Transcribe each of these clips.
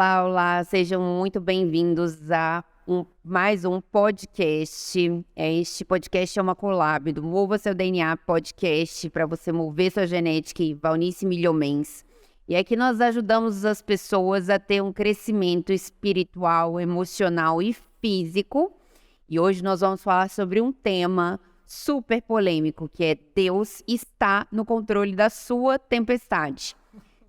Olá, olá, sejam muito bem-vindos a mais um podcast. Este podcast é uma collab do Mova Seu DNA Podcast para você mover sua genética e Valnice Milhomens. E aqui nós ajudamos as pessoas a ter um crescimento espiritual, emocional e físico. E hoje nós vamos falar sobre um tema super polêmico, que é Deus está no controle da sua tempestade.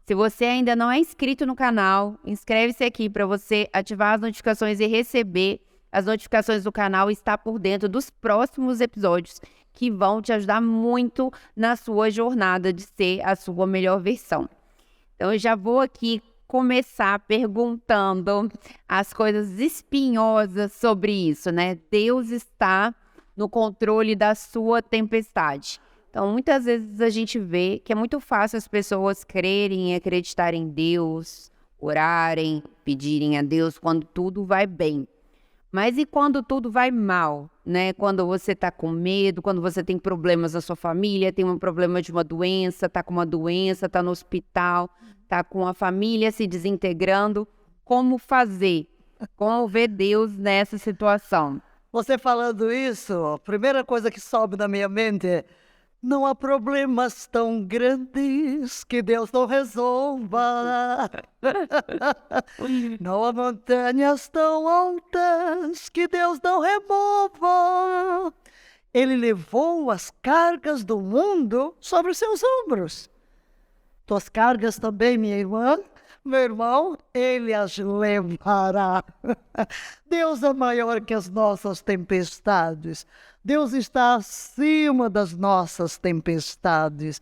Se você ainda não é inscrito no canal, inscreve-se aqui para você ativar as notificações e receber as notificações do canal e estar por dentro dos próximos episódios que vão te ajudar muito na sua jornada de ser a sua melhor versão. Então eu já vou aqui começar perguntando as coisas espinhosas sobre isso, né? Deus está no controle da sua tempestade. Então, muitas vezes a gente vê que é muito fácil as pessoas crerem e acreditarem em Deus, orarem, pedirem a Deus quando tudo vai bem. Mas e quando tudo vai mal, né? Quando você está com medo, quando você tem problemas na sua família, tem um problema de uma doença, está com uma doença, está no hospital, está com a família se desintegrando. Como fazer? Como ver Deus nessa situação? Você falando isso, a primeira coisa que sobe na minha mente é: não há problemas tão grandes que Deus não resolva. Não há montanhas tão altas que Deus não remova. Ele levou as cargas do mundo sobre os seus ombros. Tuas cargas também, minha irmã, meu irmão, Ele as levará. Deus é maior que as nossas tempestades. Deus está acima das nossas tempestades.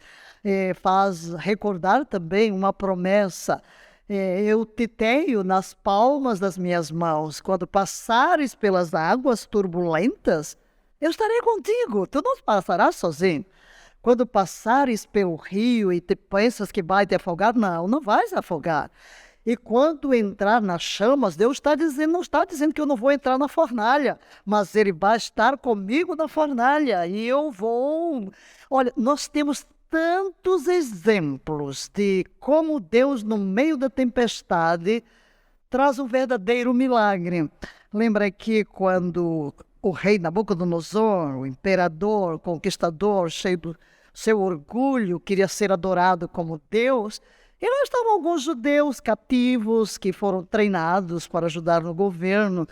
Faz recordar também uma promessa. Eu te tenho nas palmas das minhas mãos. Quando passares pelas águas turbulentas, eu estarei contigo. Tu não passarás sozinho. Quando passares pelo rio e te pensas que vai te afogar, não vais afogar. E quando entrar nas chamas, Deus está dizendo, não está dizendo que eu não vou entrar na fornalha, mas Ele vai estar comigo na fornalha e eu vou. Olha, nós temos tantos exemplos de como Deus, no meio da tempestade, traz um verdadeiro milagre. Lembra que quando o rei Nabucodonosor, o imperador, conquistador, cheio do seu orgulho, queria ser adorado como Deus, e lá estavam alguns judeus cativos que foram treinados para ajudar no governo.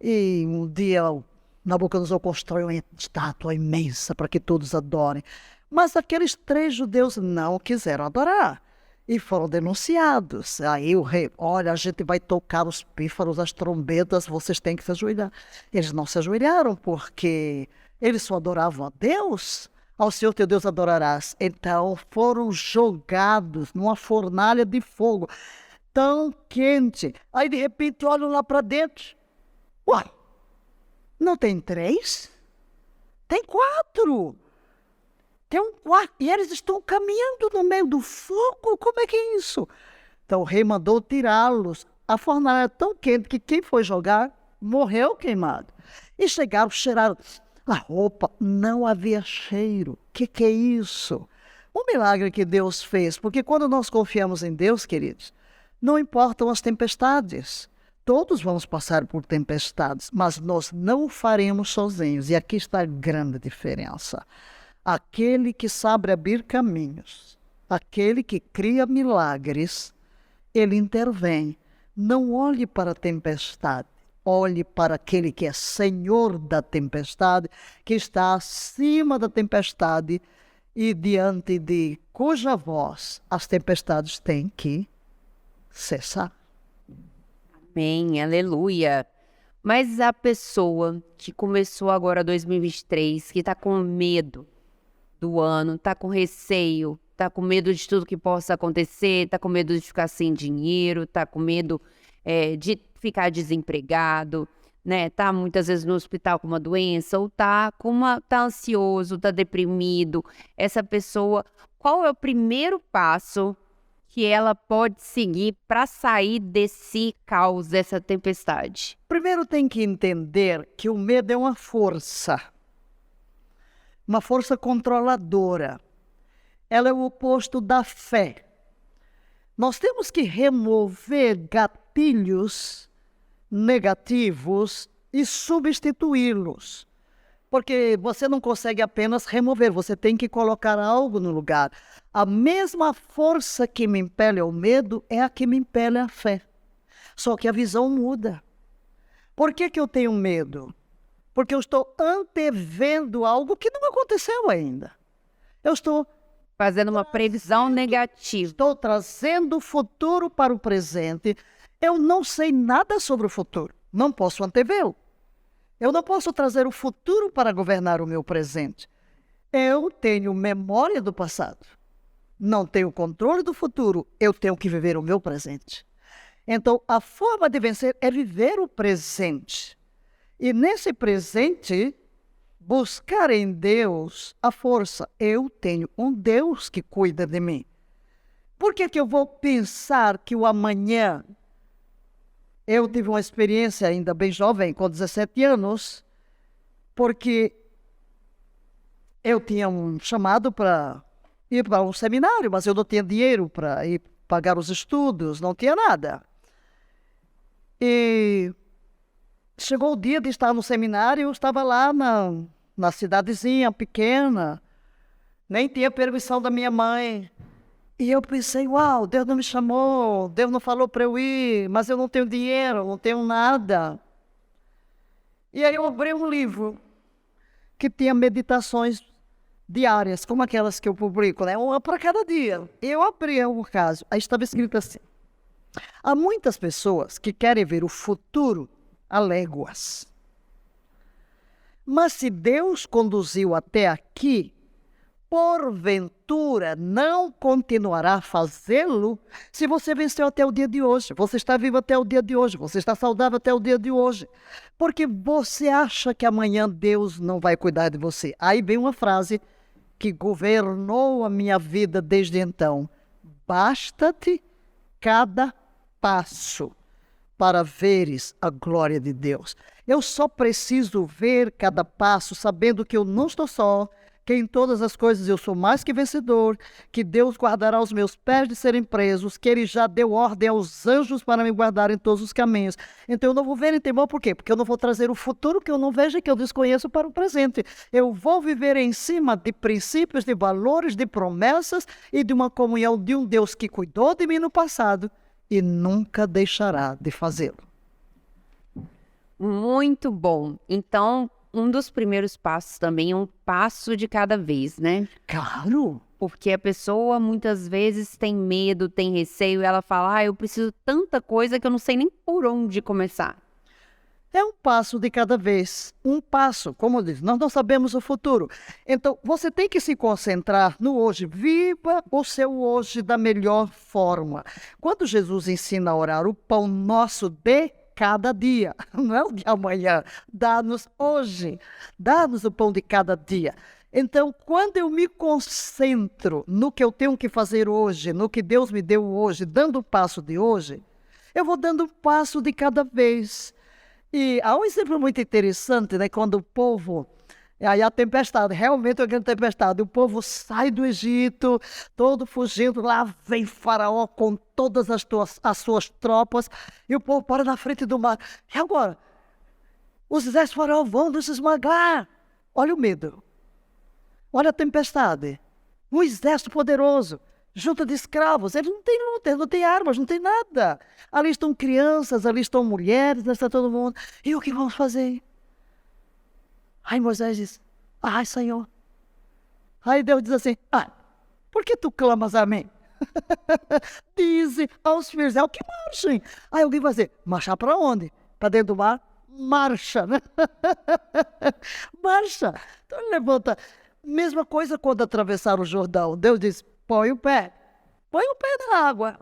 E um dia o Nabucodonosor constrói uma estátua imensa para que todos adorem. Mas aqueles 3 judeus não quiseram adorar e foram denunciados. Aí o rei: olha, a gente vai tocar os pífaros, as trombetas, vocês têm que se ajoelhar. Eles não se ajoelharam porque eles só adoravam a Deus. Ao Senhor teu Deus adorarás. Então foram jogados numa fornalha de fogo tão quente. Aí de repente olham lá para dentro. Uai, não tem 3? Tem 4. Tem um quarto. E eles estão caminhando no meio do fogo. Como é que é isso? Então o rei mandou tirá-los. A fornalha era tão quente que quem foi jogar morreu queimado. E chegaram, cheiraram a roupa, não havia cheiro. O que é isso? Um milagre que Deus fez, porque quando nós confiamos em Deus, queridos, não importam as tempestades. Todos vamos passar por tempestades, mas nós não o faremos sozinhos. E aqui está a grande diferença. Aquele que sabe abrir caminhos, aquele que cria milagres, ele intervém. Não olhe para a tempestade. Olhe para aquele que é Senhor da tempestade, que está acima da tempestade e diante de cuja voz as tempestades têm que cessar. Amém, aleluia. Mas a pessoa que começou agora 2023, que está com medo do ano, está com receio, está com medo de tudo que possa acontecer, está com medo de ficar sem dinheiro, está com medo de ficar desempregado, né? Tá muitas vezes no hospital com uma doença, ou tá ansioso, tá deprimido. Essa pessoa, qual é o primeiro passo que ela pode seguir para sair desse caos, dessa tempestade? Primeiro tem que entender que o medo é uma força controladora. Ela é o oposto da fé. Nós temos que remover gatilhos negativos e substituí-los. Porque você não consegue apenas remover, você tem que colocar algo no lugar. A mesma força que me impele ao medo é a que me impele à fé. Só que a visão muda. Por que eu tenho medo? Porque eu estou antevendo algo que não aconteceu ainda. Eu estou fazendo uma previsão negativa. Estou trazendo o futuro para o presente. Eu não sei nada sobre o futuro. Não posso antevê-lo. Eu não posso trazer o futuro para governar o meu presente. Eu tenho memória do passado. Não tenho controle do futuro. Eu tenho que viver o meu presente. Então, a forma de vencer é viver o presente. E nesse presente, buscar em Deus a força. Eu tenho um Deus que cuida de mim. Por que eu vou pensar que o amanhã... Eu tive uma experiência ainda bem jovem, com 17 anos, porque eu tinha um chamado para ir para um seminário, mas eu não tinha dinheiro para ir pagar os estudos, não tinha nada. E chegou o dia de estar no seminário, eu estava lá na cidadezinha pequena, nem tinha permissão da minha mãe. E eu pensei, uau, Deus não me chamou, Deus não falou para eu ir, mas eu não tenho dinheiro, não tenho nada. E aí eu abri um livro que tinha meditações diárias, como aquelas que eu publico, né? Uma para cada dia. Eu abri o caso, aí estava escrito assim: há muitas pessoas que querem ver o futuro a léguas. Mas se Deus conduziu até aqui, porventura não continuará a fazê-lo se você venceu até o dia de hoje. Você está vivo até o dia de hoje. Você está saudável até o dia de hoje. Porque você acha que amanhã Deus não vai cuidar de você. Aí vem uma frase que governou a minha vida desde então. Basta-te cada passo para veres a glória de Deus. Eu só preciso ver cada passo sabendo que eu não estou só, que em todas as coisas eu sou mais que vencedor, que Deus guardará os meus pés de serem presos, que Ele já deu ordem aos anjos para me guardar em todos os caminhos. Então eu não vou ver em temor, por quê? Porque eu não vou trazer o futuro que eu não vejo e que eu desconheço para o presente. Eu vou viver em cima de princípios, de valores, de promessas e de uma comunhão de um Deus que cuidou de mim no passado e nunca deixará de fazê-lo. Muito bom. Então, um dos primeiros passos também é um passo de cada vez, né? Claro! Porque a pessoa muitas vezes tem medo, tem receio, e ela fala, eu preciso tanta coisa que eu não sei nem por onde começar. É um passo de cada vez, um passo, como eu disse, nós não sabemos o futuro. Então, você tem que se concentrar no hoje. Viva o seu hoje da melhor forma. Quando Jesus ensina a orar o pão nosso de cada dia, não é o de amanhã, dá-nos hoje, dá-nos o pão de cada dia. Então, quando eu me concentro no que eu tenho que fazer hoje, no que Deus me deu hoje, dando o passo de hoje, eu vou dando um passo de cada vez. E há um exemplo muito interessante, né? Quando o povo, aí a tempestade, realmente uma grande tempestade, o povo sai do Egito, todo fugindo, lá vem Faraó com todas as suas tropas, e o povo para na frente do mar. E agora? Os exércitos de Faraó vão nos esmagar. Olha o medo. Olha a tempestade. Um exército poderoso, junta de escravos. Eles não têm luta, eles não têm armas, não têm nada. Ali estão crianças, ali estão mulheres, ali está todo mundo. E o que vamos fazer? Aí Moisés diz, Senhor. Aí Deus diz assim, por que tu clamas a mim? Dize aos filhos de Israel que marchem. Aí alguém vai dizer, marchar para onde? Para dentro do mar? Marcha, né? Marcha. Então ele levanta. Mesma coisa quando atravessaram o Jordão. Deus diz, põe o pé na água.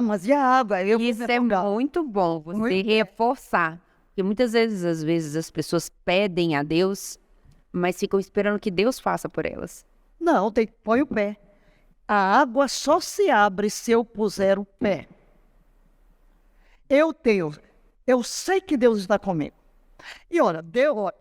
Mas e a água? Isso é muito bom, você reforçar. Porque muitas vezes, as pessoas pedem a Deus, mas ficam esperando que Deus faça por elas. Não, põe o pé. A água só se abre se eu puser o pé. Eu sei que Deus está comigo. E olha,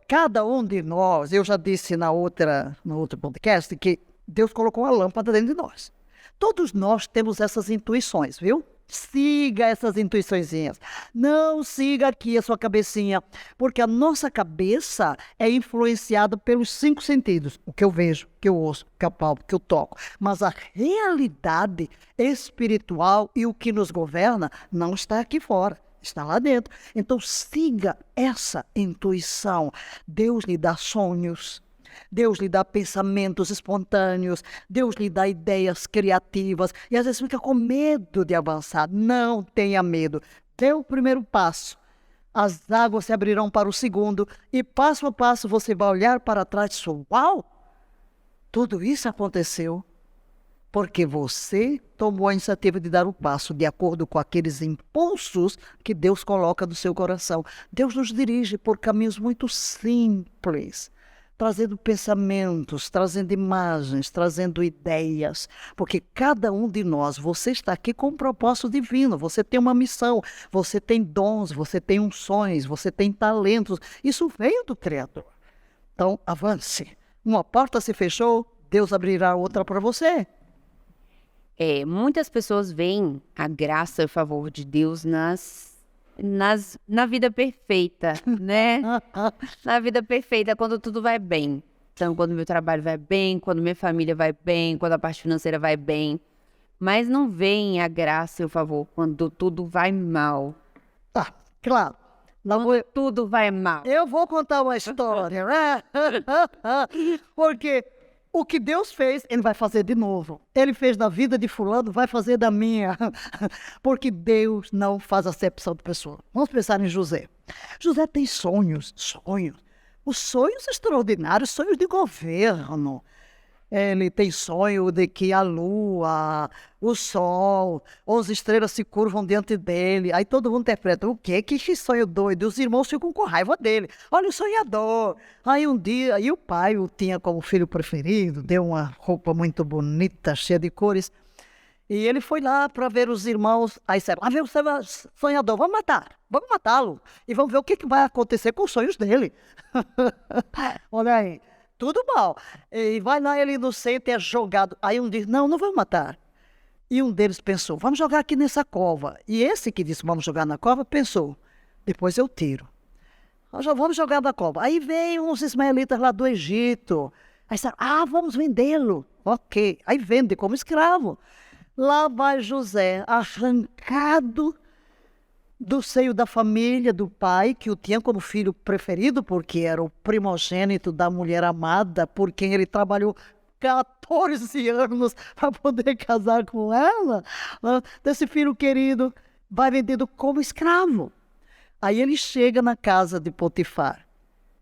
cada um de nós, eu já disse no outro podcast, que Deus colocou uma lâmpada dentro de nós. Todos nós temos essas intuições, viu? Siga essas intuiçõezinhas. Não siga aqui a sua cabecinha, porque a nossa cabeça é influenciada pelos 5 sentidos. O que eu vejo, o que eu ouço, o que eu palpo, o que eu toco. Mas a realidade espiritual e o que nos governa não está aqui fora, está lá dentro. Então siga essa intuição. Deus lhe dá sonhos. Deus lhe dá pensamentos espontâneos, Deus lhe dá ideias criativas, e às vezes fica com medo de avançar. Não tenha medo. Dê o primeiro passo, as águas se abrirão para o segundo, e passo a passo você vai olhar para trás e dizer, uau, tudo isso aconteceu porque você tomou a iniciativa de dar o passo de acordo com aqueles impulsos que Deus coloca no seu coração. Deus nos dirige por caminhos muito simples, trazendo pensamentos, trazendo imagens, trazendo ideias, porque cada um de nós, você está aqui com um propósito divino, você tem uma missão, você tem dons, você tem unções, você tem talentos, isso veio do Criador. Então, avance. Uma porta se fechou, Deus abrirá outra para você. Muitas pessoas veem a graça e o favor de Deus na vida perfeita, né? Na vida perfeita, quando tudo vai bem. Então, quando meu trabalho vai bem, quando minha família vai bem, quando a parte financeira vai bem. Mas não vem a graça e o favor quando tudo vai mal. Claro. Quando tudo vai mal. Eu vou contar uma história, né? Porque o que Deus fez, Ele vai fazer de novo. Ele fez na vida de fulano, vai fazer da minha. Porque Deus não faz acepção de pessoa. Vamos pensar em José. José tem sonhos. Os sonhos extraordinários, sonhos de governo. Ele tem sonho de que a lua, o sol, 11 estrelas se curvam diante dele. Aí todo mundo interpreta, o quê? Que sonho doido. Os irmãos ficam com raiva dele. Olha o sonhador. Aí um dia, o pai o tinha como filho preferido, deu uma roupa muito bonita, cheia de cores. E ele foi lá para ver os irmãos. Aí disseram, lá vem o sonhador, vamos matá-lo. E vamos ver o que vai acontecer com os sonhos dele. Olha aí. Tudo mal. E vai lá, ele inocente, é jogado. Aí um diz, não vamos matar. E um deles pensou, vamos jogar aqui nessa cova. E esse que disse, vamos jogar na cova, pensou, depois eu tiro. Vamos jogar na cova. Aí veio uns ismaelitas lá do Egito. Aí disseram, vamos vendê-lo. Ok. Aí vende como escravo. Lá vai José, arrancado do seio da família do pai, que o tinha como filho preferido, porque era o primogênito da mulher amada, por quem ele trabalhou 14 anos para poder casar com ela. Desse filho querido, vai vendido como escravo. Aí ele chega na casa de Potifar.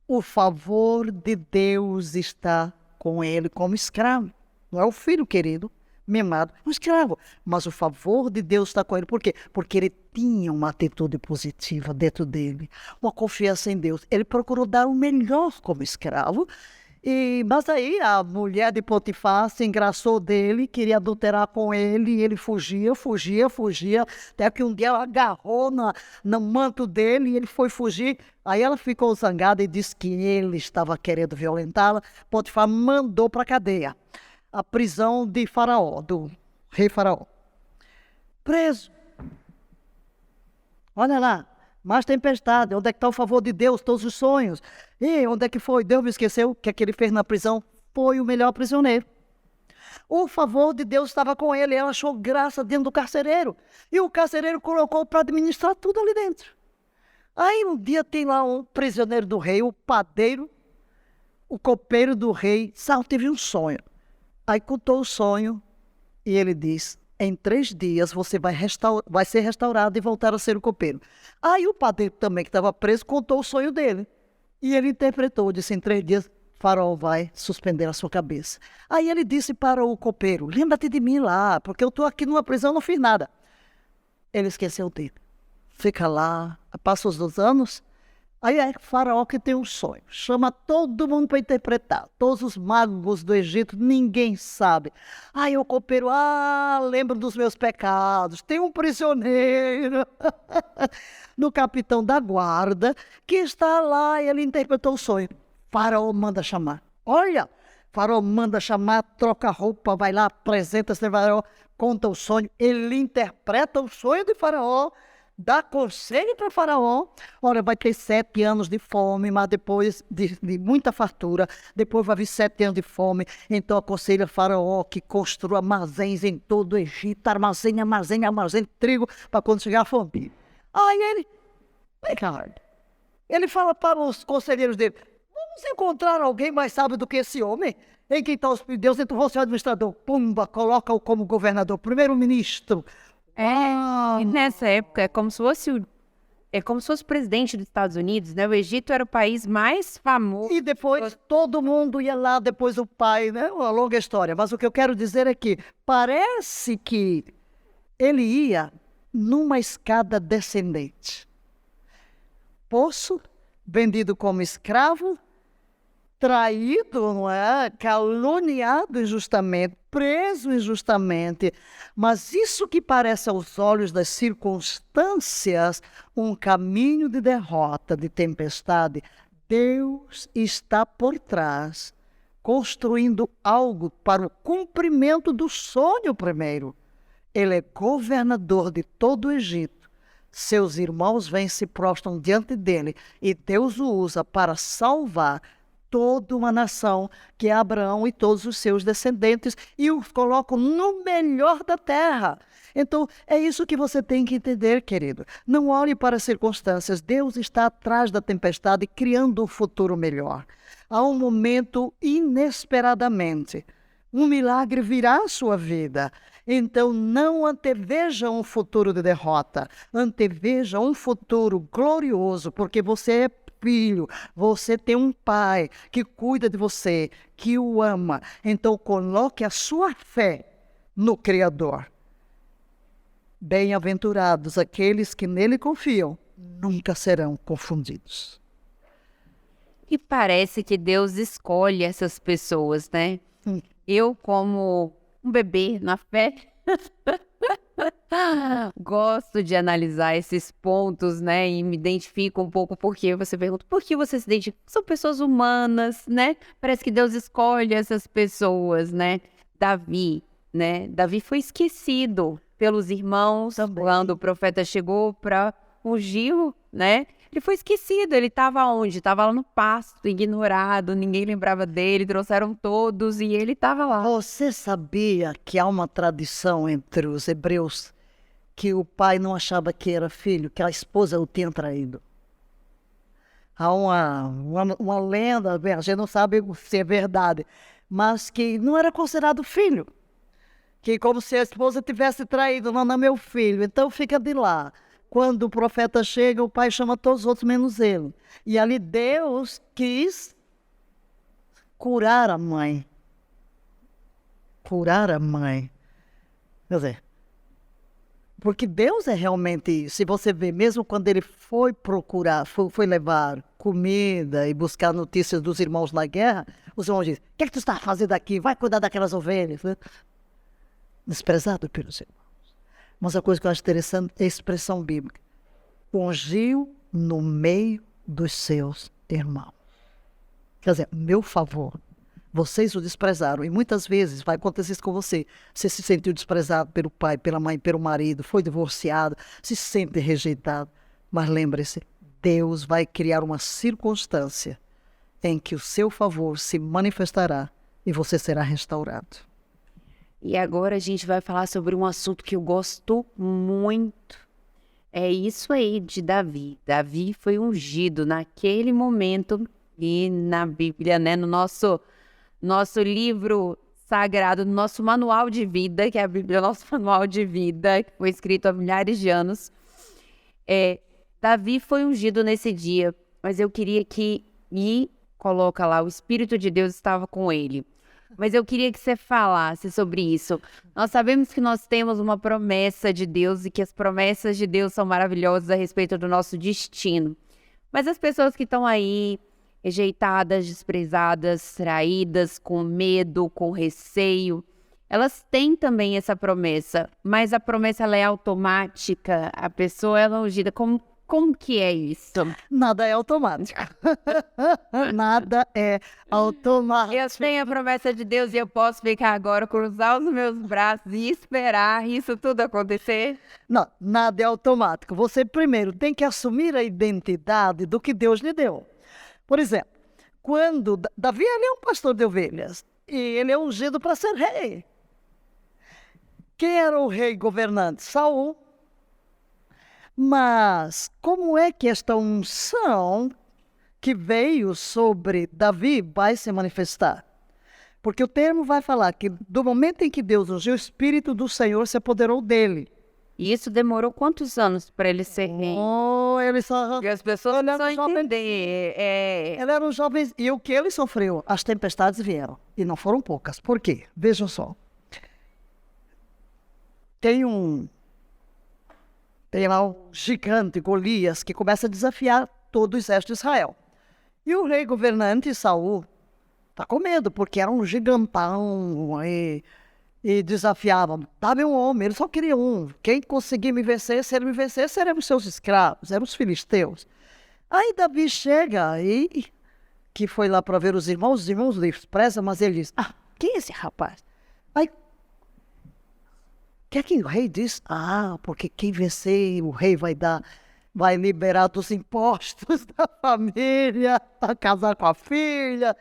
O favor de Deus está com ele como escravo. Não é o filho querido, mimado, um escravo. Mas o favor de Deus está com ele. Por quê? Porque ele tinha uma atitude positiva dentro dele, uma confiança em Deus. Ele procurou dar o melhor como escravo. Mas aí a mulher de Potifar se engraçou dele, queria adulterar com ele, e ele fugia, até que um dia ela agarrou no manto dele e ele foi fugir. Aí ela ficou zangada e disse que ele estava querendo violentá-la. Potifar mandou para a cadeia. A prisão de Faraó, do rei Faraó. Preso. Olha lá, mais tempestade. Onde é que está o favor de Deus, todos os sonhos? E onde é que foi? Deus me esqueceu. O que é que ele fez na prisão? Foi o melhor prisioneiro. O favor de Deus estava com ele. Ela achou graça dentro do carcereiro. E o carcereiro colocou para administrar tudo ali dentro. Aí um dia tem lá um prisioneiro do rei, o padeiro, o copeiro do rei. Saul teve um sonho. Aí contou o sonho e ele diz, em 3 dias você vai ser restaurado e voltar a ser o copeiro. Aí o padeiro também, que estava preso, contou o sonho dele. E ele interpretou, disse, em 3 dias Faraó vai suspender a sua cabeça. Aí ele disse para o copeiro, lembra-te de mim lá, porque eu estou aqui numa prisão, não fiz nada. Ele esqueceu dele. Fica lá, passam os 2 anos. Aí é Faraó que tem um sonho, chama todo mundo para interpretar, todos os magos do Egito, ninguém sabe. Aí o copeiro, lembro dos meus pecados, tem um prisioneiro no capitão da guarda que está lá e ele interpretou o sonho. Faraó manda chamar, olha, Faraó manda chamar, troca a roupa, vai lá, apresenta-se, Faraó. conta o sonho, ele interpreta o sonho de Faraó, dá conselho para Faraó. Olha, vai ter 7 anos de fome, mas depois de muita fartura, depois vai vir 7 anos de fome. Então aconselha Faraó que construa armazéns em todo o Egito, armazém de trigo, para quando chegar a fome. Aí ele fala para os conselheiros dele: vamos encontrar alguém mais sábio do que esse homem? Em quem está o Espírito de Deus, então você é o administrador. Pumba, coloca-o como governador, primeiro-ministro. E nessa época é como se fosse o presidente dos Estados Unidos, né? O Egito era o país mais famoso. E depois todo mundo ia lá, depois o pai, né? Uma longa história. Mas o que eu quero dizer é que parece que ele ia numa escada descendente. Poço, vendido como escravo, traído, não é? Caluniado injustamente, preso injustamente. Mas isso que parece aos olhos das circunstâncias um caminho de derrota, de tempestade, Deus está por trás, construindo algo para o cumprimento do sonho primeiro. Ele é governador de todo o Egito. Seus irmãos vêm e se prostram diante dele e Deus o usa para salvar toda uma nação, que é Abraão e todos os seus descendentes, e os colocam no melhor da terra. Então, é isso que você tem que entender, querido. Não olhe para as circunstâncias. Deus está atrás da tempestade, criando um futuro melhor. Há um momento, inesperadamente, um milagre virá à sua vida. Então, não anteveja um futuro de derrota. Anteveja um futuro glorioso, porque você é filho, você tem um pai que cuida de você, que o ama. Então coloque a sua fé no Criador. Bem-aventurados aqueles que nele confiam, nunca serão confundidos. E parece que Deus escolhe essas pessoas, né? Eu, como um bebê na fé, gosto de analisar esses pontos, né? E me identifico um pouco porque você pergunta, por que você se identifica? São pessoas humanas, né? Parece que Deus escolhe essas pessoas, né? Davi, né? Davi foi esquecido pelos irmãos quando o profeta chegou para ungir, né? Ele foi esquecido, ele estava onde? Estava lá no pasto, ignorado, ninguém lembrava dele, trouxeram todos e ele estava lá. Você sabia que há uma tradição entre os hebreus que o pai não achava que era filho, que a esposa o tinha traído? Há uma lenda, a gente não sabe se é verdade, mas que não era considerado filho. Que como se a esposa tivesse traído, não é meu filho, então fica de lá. Quando o profeta chega, o pai chama todos os outros menos ele. E ali Deus quis curar a mãe. Curar a mãe. Quer dizer, porque Deus é realmente isso. Se você vê, mesmo quando ele foi procurar, foi levar comida e buscar notícias dos irmãos na guerra, os irmãos dizem: o que é que tu está fazendo aqui? Vai cuidar daquelas ovelhas. Desprezado pelos irmãos. Mas a coisa que eu acho interessante é a expressão bíblica. Ungiu no meio dos seus irmãos. Quer dizer, meu favor, vocês o desprezaram. E muitas vezes vai acontecer isso com você. Você se sentiu desprezado pelo pai, pela mãe, pelo marido, foi divorciado, se sente rejeitado. Mas lembre-se, Deus vai criar uma circunstância em que o seu favor se manifestará e você será restaurado. E agora a gente vai falar sobre um assunto que eu gosto muito. É isso aí de Davi. Davi foi ungido naquele momento e na Bíblia, né? No nosso livro sagrado, no nosso manual de vida, que é a Bíblia, nosso manual de vida, que foi escrito há milhares de anos. Davi foi ungido nesse dia, mas eu queria coloca lá, o Espírito de Deus estava com ele. Mas eu queria que você falasse sobre isso. Nós sabemos que nós temos uma promessa de Deus e que as promessas de Deus são maravilhosas a respeito do nosso destino. Mas as pessoas que estão aí, rejeitadas, desprezadas, traídas, com medo, com receio, elas têm também essa promessa, mas a promessa ela é automática. A pessoa ela é ungida. Como Como que é isso? Nada é automático. Nada é automático. Eu tenho a promessa de Deus e eu posso ficar agora, cruzar os meus braços e esperar isso tudo acontecer? Não, nada é automático. Você primeiro tem que assumir a identidade do que Deus lhe deu. Por exemplo, quando Davi, ele é um pastor de ovelhas e ele é ungido para ser rei. Quem era o rei governante? Saul. Mas como é que esta unção que veio sobre Davi vai se manifestar? Porque o termo vai falar que do momento em que Deus ungiu, o Espírito do Senhor se apoderou dele. E isso demorou quantos anos para ele ser rei? Ele só... Porque as pessoas Ele era precisam um jovem. entender. Ele era um jovem, e o que ele sofreu? As tempestades vieram, e não foram poucas. Por quê? Vejam só. Tem lá um gigante, Golias, que começa a desafiar todo o exército de Israel. E o rei governante, Saul, está com medo, porque era um gigantão e desafiava. Dá-me um homem, ele só queria um. Quem conseguir me vencer, se ele me vencer, seremos seus escravos, eram os filisteus. Aí Davi chega aí, que foi lá para ver os irmãos desprezam, mas ele diz, quem é esse rapaz? Aí, o que é que o rei diz? Porque quem vencer, o rei vai liberar dos impostos da família, vai casar com a filha.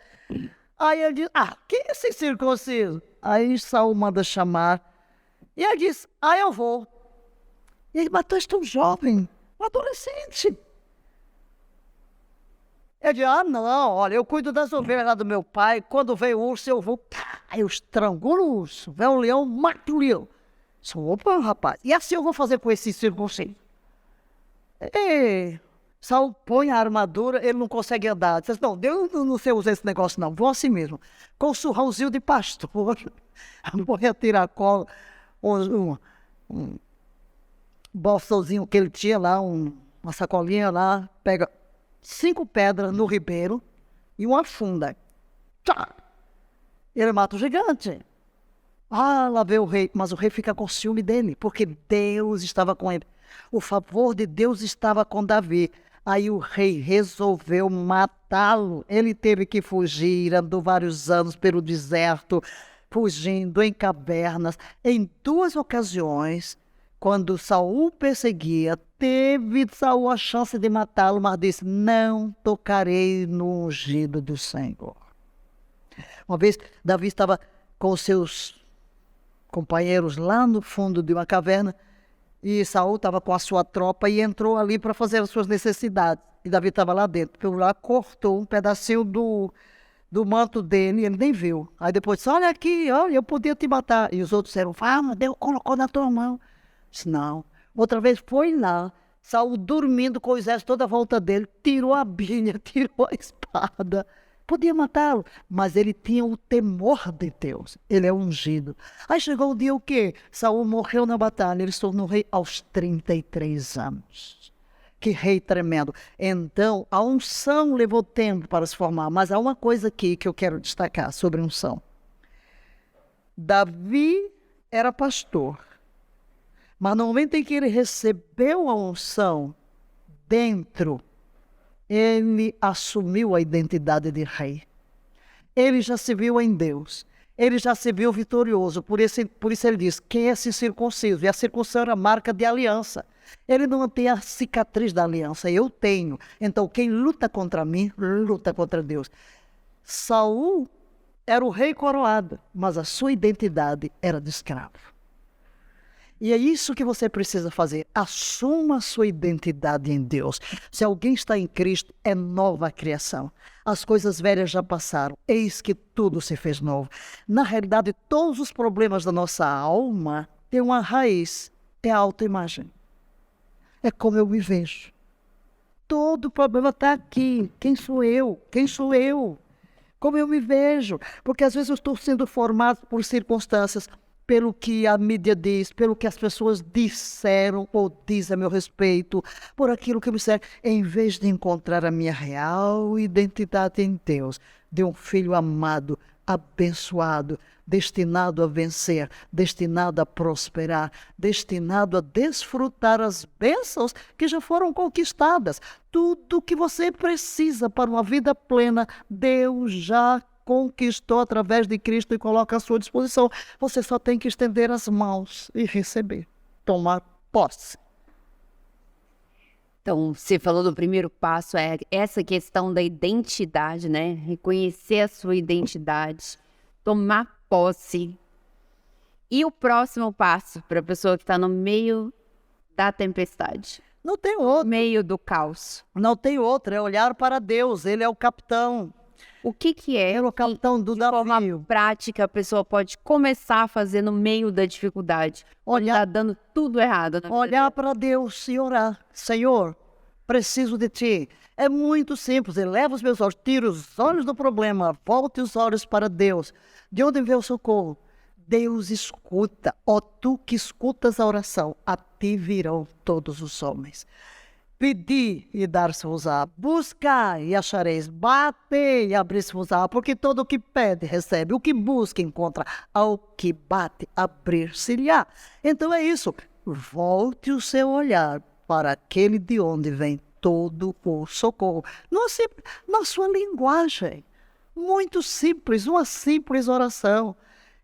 Aí ele diz, quem é esse circunciso? Aí Saul manda chamar. E ele diz, eu vou. E ele, mas tu és tão jovem, um adolescente. Ele diz, não, olha, eu cuido das ovelhas lá do meu pai. Quando vem o urso, eu vou, eu estrangulo o urso. Vem o leão, mato o leão. Opa, rapaz, e assim eu vou fazer com esse circunciso. Saul põe a armadura, ele não consegue andar. Diz, não, Deus não sei usar esse negócio não, vou assim mesmo. Com o surrãozinho de pastor, põe a tiracolo, um bolsãozinho que ele tinha lá, uma sacolinha lá, pega 5 pedras no ribeiro e uma funda. Tchá! Ele mata o gigante. Lá veio o rei, mas o rei fica com ciúme dele, porque Deus estava com ele. O favor de Deus estava com Davi. Aí o rei resolveu matá-lo. Ele teve que fugir, andou vários anos pelo deserto, fugindo em cavernas. Em 2 ocasiões, quando Saul perseguia, teve Saul a chance de matá-lo, mas disse, não tocarei no ungido do Senhor. Uma vez, Davi estava com os seus companheiros lá no fundo de uma caverna, e Saul estava com a sua tropa e entrou ali para fazer as suas necessidades. E Davi estava lá dentro. Por lá cortou um pedacinho do manto dele, ele nem viu. Aí depois disse, olha aqui, olha, eu podia te matar. E os outros disseram, Deus colocou na tua mão. Disse, não. Outra vez foi lá, Saul dormindo com o exército toda a volta dele, tirou a bilha, tirou a espada. Podia matá-lo, mas ele tinha o temor de Deus. Ele é ungido. Aí chegou o dia o quê? Saul morreu na batalha. Ele se tornou rei aos 33 anos. Que rei tremendo. Então, a unção levou tempo para se formar. Mas há uma coisa aqui que eu quero destacar sobre unção. Davi era pastor. Mas no momento em que ele recebeu a unção dentro, ele assumiu a identidade de rei. Ele já se viu em Deus. Ele já se viu vitorioso. Por isso ele diz, quem é esse circunciso? E a circuncisão era marca de aliança. Ele não tem a cicatriz da aliança, eu tenho. Então quem luta contra mim, luta contra Deus. Saul era o rei coroado, mas a sua identidade era de escravo. E é isso que você precisa fazer. Assuma a sua identidade em Deus. Se alguém está em Cristo, é nova criação. As coisas velhas já passaram. Eis que tudo se fez novo. Na realidade, todos os problemas da nossa alma têm uma raiz. É a autoimagem. É como eu me vejo. Todo problema está aqui. Quem sou eu? Quem sou eu? Como eu me vejo? Porque às vezes eu estou sendo formado por circunstâncias, pelo que a mídia diz, pelo que as pessoas disseram ou dizem a meu respeito, por aquilo que me serve, em vez de encontrar a minha real identidade em Deus, de um filho amado, abençoado, destinado a vencer, destinado a prosperar, destinado a desfrutar as bênçãos que já foram conquistadas. Tudo que você precisa para uma vida plena, Deus já conquistou através de Cristo e coloca à sua disposição. Você só tem que estender as mãos e receber, tomar posse. Então, você falou do primeiro passo, é essa questão da identidade, né? Reconhecer a sua identidade, tomar posse. E o próximo passo para a pessoa que está no meio da tempestade? Não tem outro. No meio do caos. Não tem outro, é olhar para Deus, Ele é o capitão. O que é? Ele é o capitão do De forma navio. prática, a pessoa pode começar a fazer no meio da dificuldade. Olhar, tá dando tudo errado. Olhar para Deus e orar. Senhor, preciso de Ti. É muito simples. Eleva os meus olhos, tira os olhos do problema, volte os olhos para Deus. De onde vem o socorro? Deus escuta. Ó, tu que escutas a oração, a Ti virão todos os homens. Pedi e dar-se-vos-á, buscai e achareis, batei e abrir-se-vos-á, porque todo o que pede recebe, o que busca encontra, ao que bate abrir-se-lhe-á. Então é isso, volte o seu olhar para aquele de onde vem todo o socorro. Na sua linguagem, muito simples, uma simples oração.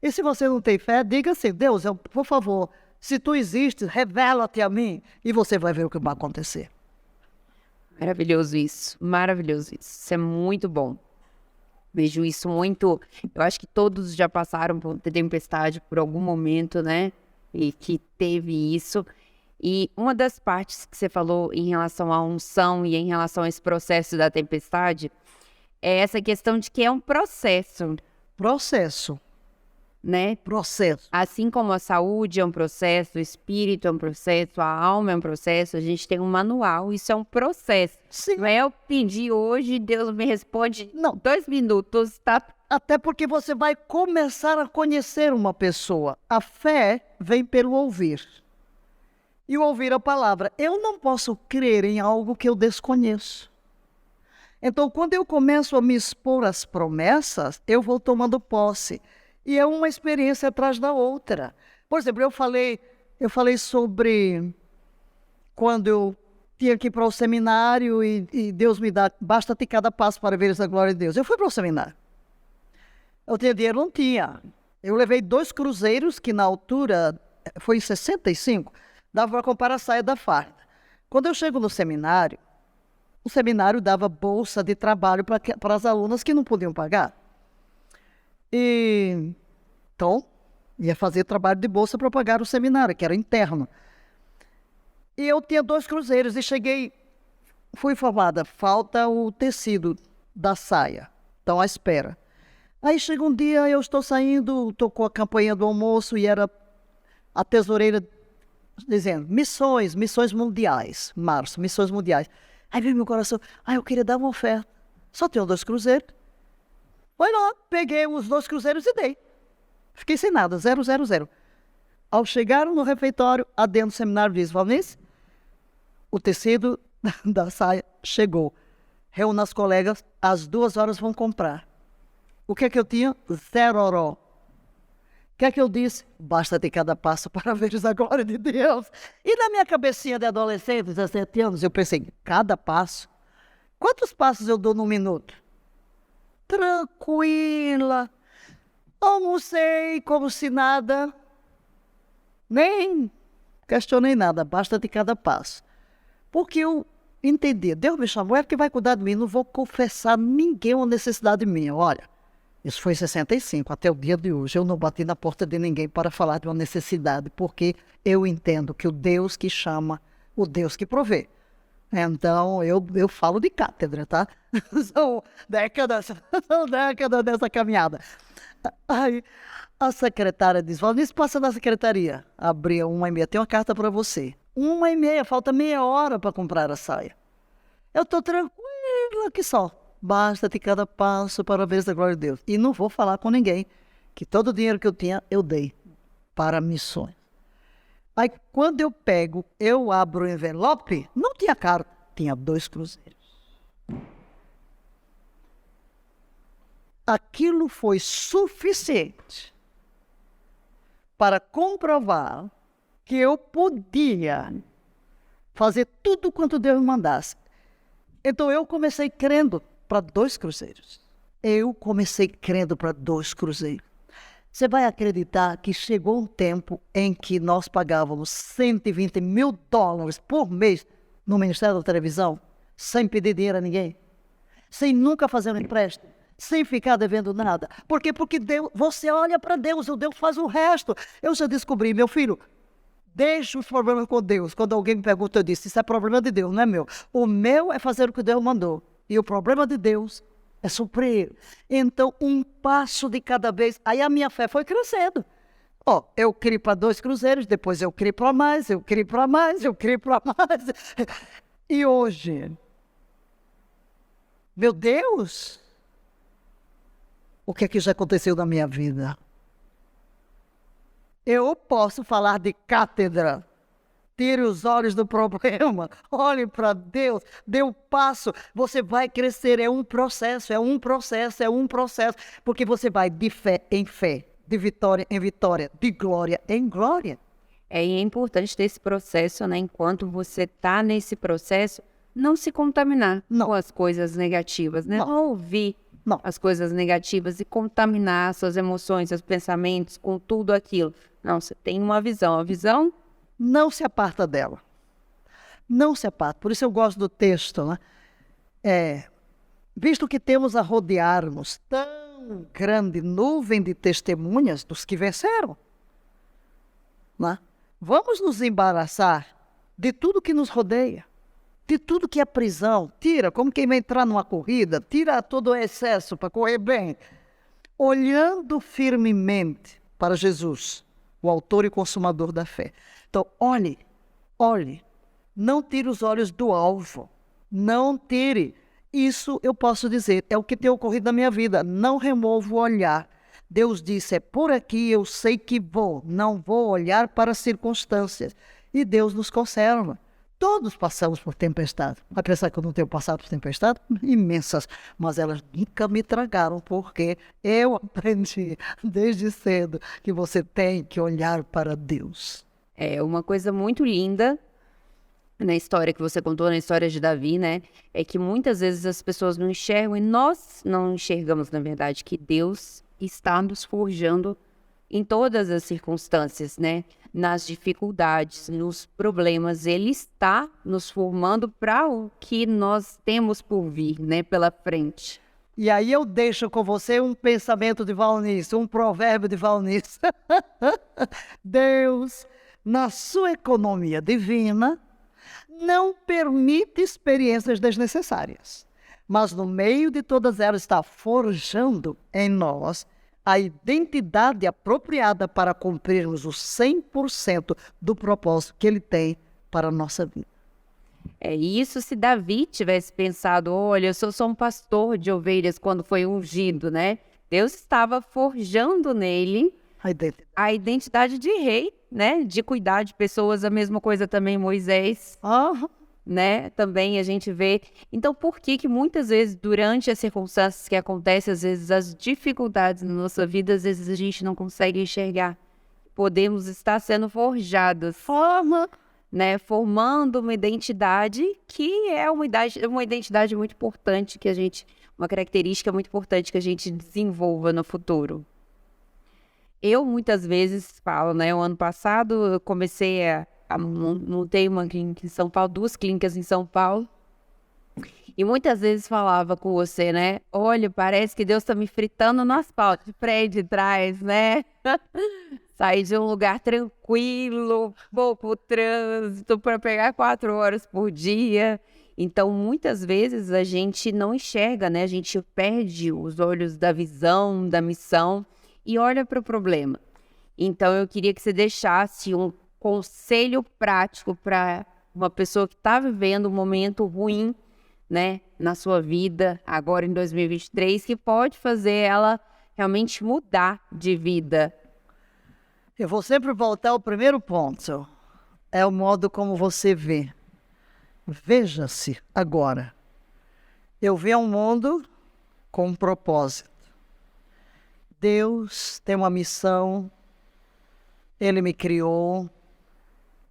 E se você não tem fé, diga assim, Deus, por favor, se Tu existes, revela-te a mim, e você vai ver o que vai acontecer. Maravilhoso isso, maravilhoso isso. Isso é muito bom. Vejo isso muito. Eu acho que todos já passaram por tempestade por algum momento, né? E que teve isso. E uma das partes que você falou em relação à unção e em relação a esse processo da tempestade é essa questão de que é um processo. Processo. Né? Processo. Assim como a saúde é um processo, o espírito é um processo, a alma é um processo, a gente tem um manual, isso é um processo. Sim. Não é eu pedir hoje, Deus me responde, não, 2 minutos, tá? Até porque você vai começar a conhecer uma pessoa. A fé vem pelo ouvir. E o ouvir a palavra. Eu não posso crer em algo que eu desconheço. Então, quando eu começo a me expor às promessas, eu vou tomando posse. E é uma experiência atrás da outra. Por exemplo, eu falei sobre quando eu tinha que ir para o seminário e Deus me dá, basta-te cada passo para veres a glória de Deus. Eu fui para o seminário. Eu tinha dinheiro? Não tinha. Eu levei 2 cruzeiros, que na altura, foi em 65, dava para comprar a saia da farda. Quando eu chego no seminário, o seminário dava bolsa de trabalho para as alunas que não podiam pagar. E então, ia fazer trabalho de bolsa para pagar o seminário, que era interno. E eu tinha 2 cruzeiros e cheguei, fui informada, falta o tecido da saia. Então, à espera. Aí chega um dia, eu estou saindo, tocou a campainha do almoço e era a tesoureira dizendo, missões mundiais, março, missões mundiais. Aí veio meu coração, eu queria dar uma oferta. Só tenho 2 cruzeiros. Foi lá, peguei os 2 cruzeiros e dei. Fiquei sem nada, 0. Ao chegar no refeitório, a dentro do seminário diz, Valnice, o tecido da saia chegou. Reúna as colegas, às 2 horas vão comprar. O que é que eu tinha? 0 oró. O que é que eu disse? Basta ter cada passo para veres a glória de Deus. E na minha cabecinha de adolescente, 17 anos, eu pensei, cada passo? Quantos passos eu dou num minuto? Tranquila, almocei como se nada, nem questionei nada, basta de cada passo. Porque eu entendi, Deus me chamou, é porque vai cuidar de mim, não vou confessar a ninguém uma necessidade minha. Olha, isso foi em 65, até o dia de hoje, eu não bati na porta de ninguém para falar de uma necessidade, porque eu entendo que o Deus que chama, o Deus que provê. Então, eu falo de cátedra, tá? São décadas dessa caminhada. Aí, a secretária diz, Valnice, passa na secretaria. Abria 1h30, tem uma carta para você. 1h30, falta meia hora para comprar a saia. Eu estou tranquila aqui só. Basta de cada passo para ver a glória de Deus. E não vou falar com ninguém, que todo o dinheiro que eu tinha, eu dei para missões. Aí, quando eu abro o envelope, não tinha carta, tinha 2 cruzeiros. Aquilo foi suficiente para comprovar que eu podia fazer tudo quanto Deus me mandasse. Então eu comecei crendo para 2 cruzeiros. Você vai acreditar que chegou um tempo em que nós pagávamos $120 mil por mês no Ministério da Televisão, sem pedir dinheiro a ninguém, sem nunca fazer um empréstimo, sem ficar devendo nada. Por quê? Porque Deus, você olha para Deus, o Deus faz o resto. Eu já descobri, meu filho, deixa os problemas com Deus. Quando alguém me pergunta, eu disse, isso é problema de Deus, não é meu. O meu é fazer o que Deus mandou. E o problema de Deus é suprir. Então, um passo de cada vez. Aí a minha fé foi crescendo. Eu criei para 2 cruzeiros, depois eu criei para mais, eu criei para mais. E hoje, meu Deus, o que é que já aconteceu na minha vida? Eu posso falar de cátedra. Tire os olhos do problema, olhe para Deus, dê um passo, você vai crescer, é um processo, porque você vai de fé em fé, de vitória em vitória, de glória em glória. E é importante ter esse processo, né? Enquanto você está nesse processo, não se contaminar com as coisas negativas, né? Não ouvir as coisas negativas e contaminar suas emoções, seus pensamentos com tudo aquilo. Não, você tem uma visão, a visão... Não se aparta dela. Não se aparta. Por isso eu gosto do texto, né? Visto que temos a rodear-nos tão grande nuvem de testemunhas dos que venceram, né? Vamos nos embaraçar de tudo que nos rodeia, de tudo que é prisão. Tira, como quem vai entrar numa corrida, tira todo o excesso para correr bem. Olhando firmemente para Jesus, o autor e consumador da fé. Então, olhe, não tire os olhos do alvo, não tire. Isso eu posso dizer, é o que tem ocorrido na minha vida, não removo o olhar. Deus disse, é por aqui eu sei que vou, não vou olhar para as circunstâncias. E Deus nos conserva. Todos passamos por tempestade. Vai pensar que eu não tenho passado por tempestade? Imensas, mas elas nunca me tragaram, porque eu aprendi desde cedo que você tem que olhar para Deus. É uma coisa muito linda na história que você contou, na história de Davi, né? É que muitas vezes as pessoas não enxergam, e nós não enxergamos, na verdade, que Deus está nos forjando em todas as circunstâncias, né? Nas dificuldades, nos problemas. Ele está nos formando para o que nós temos por vir, né? Pela frente. E aí eu deixo com você um pensamento de Valnice, um provérbio de Valnice. Deus, na sua economia divina, não permite experiências desnecessárias, mas no meio de todas elas está forjando em nós a identidade apropriada para cumprirmos os 100% do propósito que Ele tem para a nossa vida. É isso, se Davi tivesse pensado, olha, eu sou só um pastor de ovelhas quando foi ungido, né? Deus estava forjando nele a identidade de rei, né? De cuidar de pessoas, a mesma coisa também Moisés, né? Também a gente vê. Então, por que muitas vezes, durante as circunstâncias que acontecem, às vezes as dificuldades na nossa vida, às vezes a gente não consegue enxergar? Podemos estar sendo forjados, né? Formando uma identidade que é uma identidade muito importante que a gente, uma característica muito importante que a gente desenvolva no futuro. Eu muitas vezes falo, né? O ano passado eu comecei montei uma clínica em São Paulo, 2 clínicas em São Paulo. E muitas vezes falava com você, né? Olha, parece que Deus está me fritando no asfalto, de prédio de trás, né? Sair de um lugar tranquilo, pouco trânsito, para pegar 4 horas por dia. Então, muitas vezes a gente não enxerga, né? A gente perde os olhos da visão, da missão e olha para o problema. Então, eu queria que você deixasse um conselho prático para uma pessoa que está vivendo um momento ruim, né, na sua vida, agora em 2023, que pode fazer ela realmente mudar de vida. Eu vou sempre voltar ao primeiro ponto. É o modo como você vê. Veja-se agora. Eu vejo um mundo com um propósito. Deus tem uma missão. Ele me criou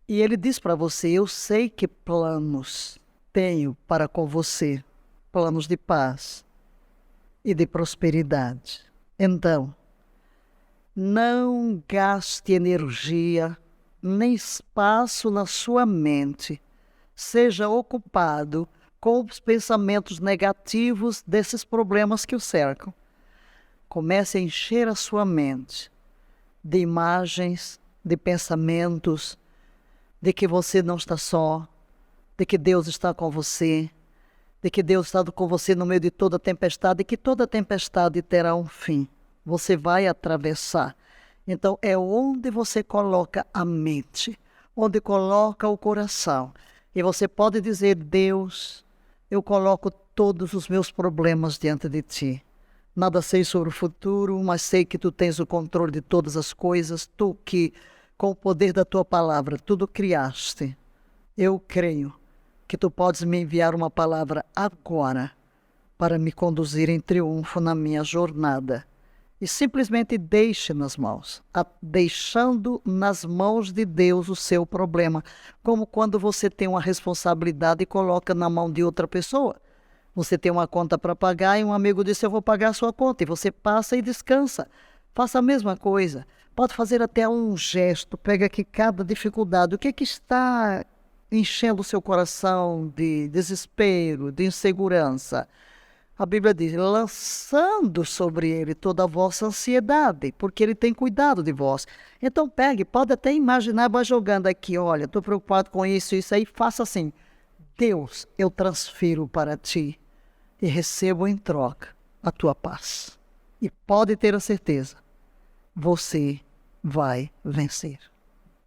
e Ele diz para você, eu sei que planos tenho para com você, planos de paz e de prosperidade. Então, não gaste energia nem espaço na sua mente. Seja ocupado com os pensamentos negativos desses problemas que o cercam. Comece a encher a sua mente de imagens, de pensamentos, de que você não está só, de que Deus está com você, de que Deus está com você no meio de toda tempestade e que toda tempestade terá um fim. Você vai atravessar. Então, é onde você coloca a mente, onde coloca o coração. E você pode dizer, Deus, eu coloco todos os meus problemas diante de Ti. Nada sei sobre o futuro, mas sei que Tu tens o controle de todas as coisas. Tu que, com o poder da Tua palavra, tudo criaste. Eu creio que Tu podes me enviar uma palavra agora para me conduzir em triunfo na minha jornada. E simplesmente deixe nas mãos, deixando nas mãos de Deus o seu problema. Como quando você tem uma responsabilidade e coloca na mão de outra pessoa. Você tem uma conta para pagar e um amigo disse, eu vou pagar a sua conta. E você passa e descansa. Faça a mesma coisa. Pode fazer até um gesto. Pega aqui cada dificuldade. O que é que está enchendo o seu coração de desespero, de insegurança? A Bíblia diz, lançando sobre ele toda a vossa ansiedade, porque ele tem cuidado de vós. Então pegue, pode até imaginar, vai jogando aqui, olha, estou preocupado com isso aí, faça assim. Deus, eu transfiro para ti e recebo em troca a tua paz. E pode ter a certeza, você vai vencer.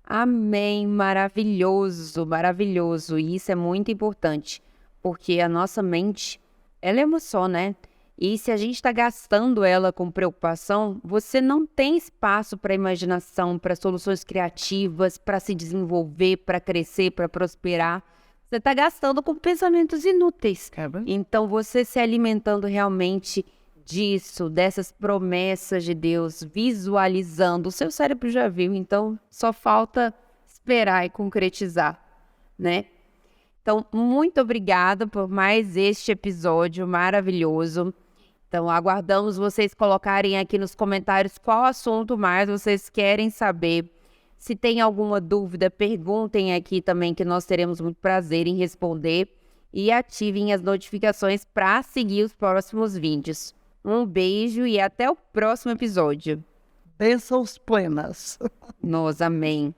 Amém, maravilhoso, maravilhoso. E isso é muito importante, porque a nossa mente, ela é uma só, né? E se a gente está gastando ela com preocupação, você não tem espaço para imaginação, para soluções criativas, para se desenvolver, para crescer, para prosperar. Você está gastando com pensamentos inúteis. Então, você se alimentando realmente disso, dessas promessas de Deus, visualizando, o seu cérebro já viu, então só falta esperar e concretizar, né? Então, muito obrigada por mais este episódio maravilhoso. Então, aguardamos vocês colocarem aqui nos comentários qual assunto mais vocês querem saber. Se tem alguma dúvida, perguntem aqui também, que nós teremos muito prazer em responder. E ativem as notificações para seguir os próximos vídeos. Um beijo e até o próximo episódio. Bênçãos plenas. Nós, amém.